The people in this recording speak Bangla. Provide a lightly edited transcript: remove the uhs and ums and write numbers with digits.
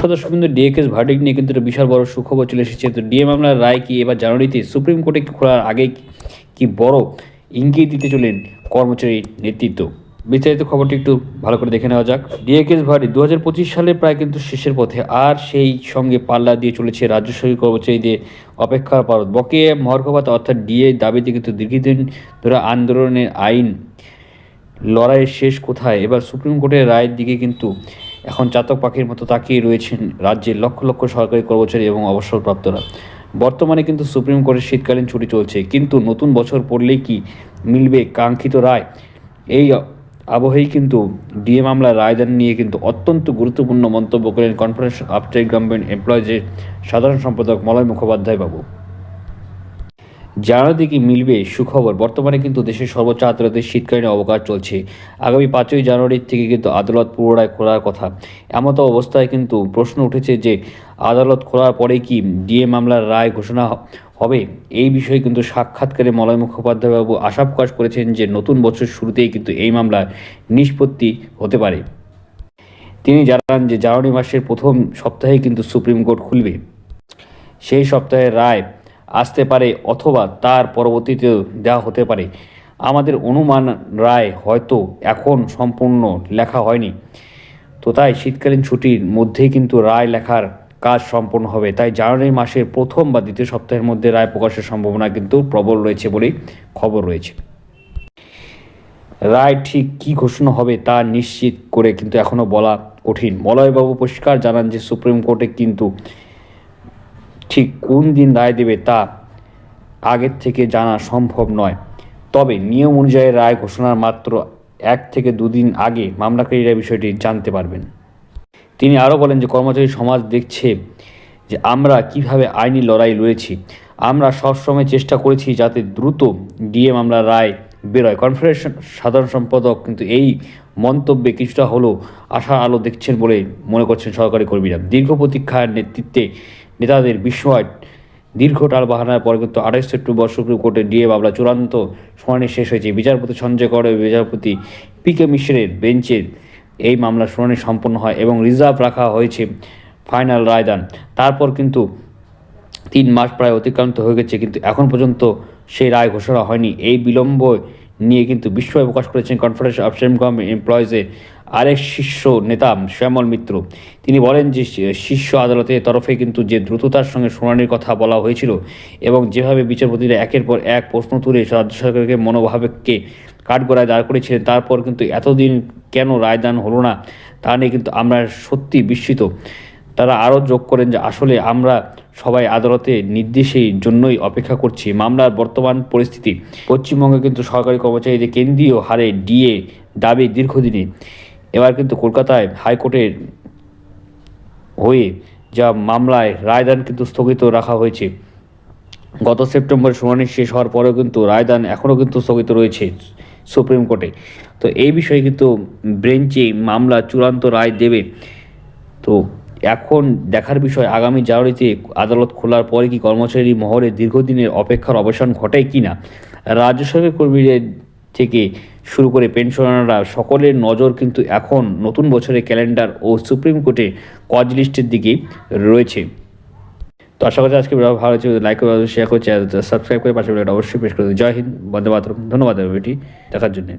দর্শক কিন্তু ডিএ কেস ভার্ডিক্ট নিয়ে কিন্তু একটা বিশাল বড় সুখবর চলে এসেছে। তো ডিএ মামলার রায় কি এবার জানুয়ারিতে সুপ্রিম কোর্টে খোলার আগে কি বড় ইঙ্গিত দিতে চলেন কর্মচারী নেতৃত্ব? বিস্তারিত খবরটি একটু ভালো করে দেখে নেওয়া যাক। ডিএ কেস ভার্ডিক্ট 2025 সালে প্রায় কিন্তু শেষের পথে, আর সেই সঙ্গে পাল্লা দিয়ে চলেছে রাজ্য সরকারি কর্মচারীদের অপেক্ষার পারদ। বকেয়া মহার্ঘ অর্থাৎ ডিএ দাবিতে কিন্তু দীর্ঘদিন ধরে আন্দোলনের আইন লড়াইয়ের শেষ কোথায়? এবার সুপ্রিম কোর্টের রায়ের দিকে কিন্তু এখন চাতক পাখির মতো তাকিয়ে রয়েছেন রাজ্যের লক্ষ লক্ষ সরকারি কর্মচারী এবং অবসরপ্রাপ্তরা। বর্তমানে কিন্তু সুপ্রিম কোর্টের শীতকালীন ছুটি চলছে, কিন্তু নতুন বছর পড়লেই কি মিলবে কাঙ্ক্ষিত রায়? এই আবহেই কিন্তু ডিএ মামলার রায়দান নিয়ে কিন্তু অত্যন্ত গুরুত্বপূর্ণ মন্তব্য করেন কনফেডারেশন অফ স্টেট গভর্নমেন্ট এমপ্লয়িজের সাধারণ সম্পাদক মলয় মুখোপাধ্যায় বাবু। জানুয়ারিতে কি মিলবে সুখবর? বর্তমানে কিন্তু দেশের সর্বোচ্চ আদালতের শীতকালীন অবকাশ চলছে। আগামী 5ই জানুয়ারি থেকে কিন্তু আদালত পুনরায় খোলার কথা। এমত অবস্থায় কিন্তু প্রশ্ন উঠেছে যে আদালত খোলার পরে কি ডিএ মামলার রায় ঘোষণা হবে? এই বিষয়ে কিন্তু সাক্ষাৎকারে মলয় মুখোপাধ্যায় বাবু আশা প্রকাশ করেছেন যে নতুন বছর শুরুতেই কিন্তু এই মামলার নিষ্পত্তি হতে পারে। তিনি জানান যে জানুয়ারি মাসের প্রথম সপ্তাহে কিন্তু সুপ্রিম কোর্ট খুলবে। সেই সপ্তাহে রায় আসতে পারে অথবা তার পরবর্তীতেও দেওয়া হতে পারে। আমাদের অনুমান রায় হয়তো এখন সম্পূর্ণ লেখা হয়নি, তো তাই শীতকালীন ছুটির মধ্যেই কিন্তু রায় লেখার কাজ সম্পন্ন হবে। তাই জানুয়ারি মাসের প্রথম বা দ্বিতীয় সপ্তাহের মধ্যে রায় প্রকাশের সম্ভাবনা কিন্তু প্রবল রয়েছে বলেই খবর রয়েছে। রায় ঠিক কী ঘোষণা হবে তা নিশ্চিত করে কিন্তু এখনও বলা কঠিন। মলয়বাবু পরিষ্কার জানান যে সুপ্রিম কোর্টে কিন্তু ঠিক কোন দিন রায় দেবে তা আগের থেকে জানা সম্ভব নয়, তবে নিয়ম অনুযায়ী রায় ঘোষণার মাত্র 1 থেকে 2 দিন আগে মামলাকারীরা বিষয়টি জানতে পারবেন। তিনি আরও বলেন যে কর্মচারী সমাজ দেখছে যে আমরা কিভাবে আইনি লড়াই লড়েছি। আমরা সবসময় চেষ্টা করেছি যাতে দ্রুত ডিএ মামলার রায় বেরোয়। কনফেডারেশন সাধারণ সম্পাদক কিন্তু এই মন্তব্যে কিছুটা হলেও আশার আলো দেখছেন বলে মনে করছেন সরকারি কর্মীরা। দীর্ঘ প্রতীক্ষার নেতাদের বিস্ময় দীর্ঘ টালবাহানার পর কিন্তু 28 সেপ্টেম্বর সুপ্রিম কোর্টের ডিএ মামলা চূড়ান্ত শুনানি শেষ হয়েছে। বিচারপতি সঞ্জয় কর ও বিচারপতি পিকে মিশ্রের বেঞ্চের এই মামলার শুনানি সম্পন্ন হয় এবং রিজার্ভ রাখা হয়েছে ফাইনাল রায়দান। তারপর কিন্তু 3 মাস প্রায় অতিক্রান্ত হয়ে গেছে, কিন্তু এখন পর্যন্ত সেই রায় ঘোষণা হয়নি। এই বিলম্ব নিয়ে কিন্তু বিস্ময় প্রকাশ করেছেন কনফেডারেশন অফ স্টেট গভর্নমেন্ট এমপ্লয়িজের আরেক শীর্ষ নেতা শ্যামল মিত্র। তিনি বলেন যে শীর্ষ আদালতের তরফে কিন্তু যে দ্রুততার সঙ্গে শুনানির কথা বলা হয়েছিল এবং যেভাবে বিচারপতিরা একের পর এক প্রশ্ন তুলে রাজ্য সরকারকে মনোভাবকে কাঠগড়ায় দাঁড় করেছিলেন, তারপর কিন্তু এতদিন কেন রায়দান হলো না তা নিয়ে কিন্তু আমরা সত্যি বিস্মিত। তারা আরও যোগ করেন যে আসলে আমরা সবাই আদালতের নির্দেশের জন্যই অপেক্ষা করছি। মামলার বর্তমান পরিস্থিতি, পশ্চিমবঙ্গে কিন্তু সরকারি কর্মচারীদের কেন্দ্রীয় হারে ডিএ দাবি দীর্ঘদিনে। এবার কিন্তু কলকাতায় হাইকোর্টের হয়ে যা মামলায় রায়দান কিন্তু স্থগিত রাখা হয়েছে। গত সেপ্টেম্বরে শুনানি শেষ হওয়ার পরেও কিন্তু রায়দান এখনও কিন্তু স্থগিত রয়েছে সুপ্রিম কোর্টে। তো এই বিষয়ে কিন্তু বেঞ্চে মামলা চূড়ান্ত রায় দেবে। তো এখন দেখার বিষয় আগামী জানুয়ারিতে আদালত খোলার পরে কি কর্মচারী মহলে দীর্ঘদিনের অপেক্ষার অবসান ঘটায় কি না। রাজ্য সরকারি কর্মীদের থেকে শুরু করে পেনশনাররা সকলের নজর কিন্তু এখন নতুন বছরের ক্যালেন্ডার ও সুপ্রিম কোর্টে কজ লিস্টের দিকে রয়েছে। তো আশা করছি আজকে ভালো হচ্ছে, লাইক করে শেয়ার করে সাবস্ক্রাইব করে পাশে অবশ্যই প্রেস করে। জয় হিন্দ, বন্দে মাতরম। ধন্যবাদ ভিডিওটি দেখার জন্য।